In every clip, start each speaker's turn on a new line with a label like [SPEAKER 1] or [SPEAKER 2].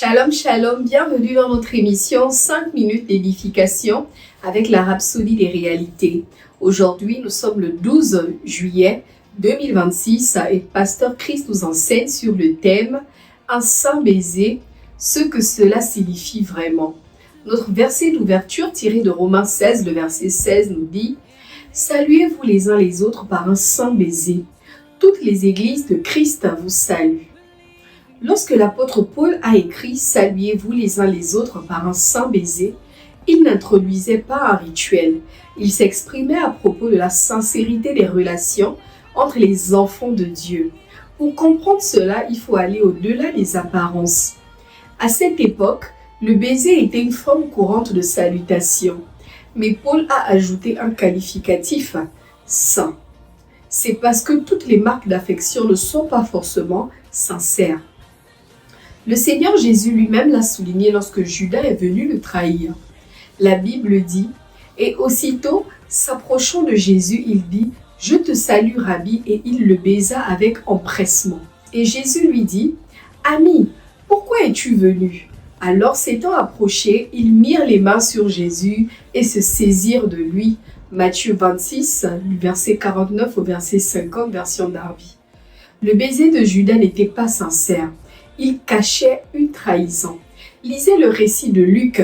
[SPEAKER 1] Shalom, shalom, bienvenue dans notre émission 5 minutes d'édification avec la Rhapsodie des réalités. Aujourd'hui, nous sommes le 12 juillet 2026 et Pasteur Chris nous enseigne sur le thème « Un saint baiser, ce que cela signifie vraiment ». Notre verset d'ouverture tiré de Romains 16, le verset 16 nous dit « Saluez-vous les uns les autres par un saint baiser. Toutes les églises de Christ vous saluent. » Lorsque l'apôtre Paul a écrit « Saluez-vous les uns les autres par un saint baiser », il n'introduisait pas un rituel. Il s'exprimait à propos de la sincérité des relations entre les enfants de Dieu. Pour comprendre cela, il faut aller au-delà des apparences. À cette époque, le baiser était une forme courante de salutation. Mais Paul a ajouté un qualificatif « saint ». C'est parce que toutes les marques d'affection ne sont pas forcément sincères. Le Seigneur Jésus lui-même l'a souligné lorsque Judas est venu le trahir. La Bible dit « Et aussitôt, s'approchant de Jésus, il dit « Je te salue, Rabbi » et il le baisa avec empressement. Et Jésus lui dit « Ami, pourquoi es-tu venu ?» Alors s'étant approchés, ils mirent les mains sur Jésus et se saisirent de lui. Matthieu 26, du verset 49 au verset 50, version Darby. Le baiser de Judas n'était pas sincère. Il cachait une trahison. Lisez le récit de Luc.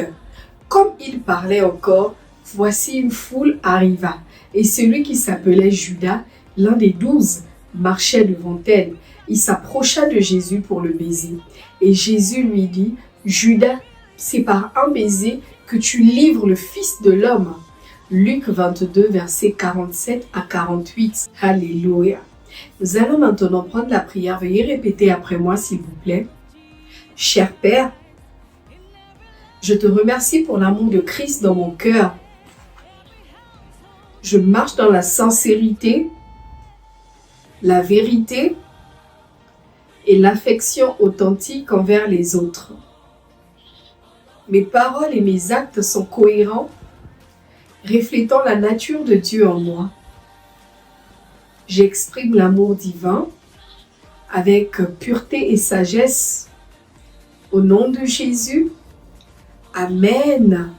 [SPEAKER 1] Comme il parlait encore, voici une foule arriva. Et celui qui s'appelait Judas, l'un des 12, marchait devant elle. Il s'approcha de Jésus pour le baiser. Et Jésus lui dit, Judas, c'est par un baiser que tu livres le Fils de l'homme. Luc 22, versets 47 à 48. Alléluia. Nous allons maintenant prendre la prière. Veuillez répéter après moi, s'il vous plaît. Cher Père, je te remercie pour l'amour de Christ dans mon cœur. Je marche dans la sincérité, la vérité et l'affection authentique envers les autres. Mes paroles et mes actes sont cohérents, reflétant la nature de Dieu en moi. J'exprime l'amour divin avec pureté et sagesse. Au nom de Jésus, Amen.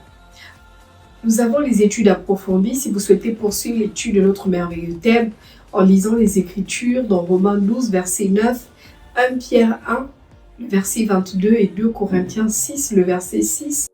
[SPEAKER 1] Nous avons les études approfondies. Si vous souhaitez poursuivre l'étude de notre merveilleux thème en lisant les Écritures dans Romains 12, verset 9, 1 Pierre 1, le verset 22 et 2 Corinthiens 6, le verset 6,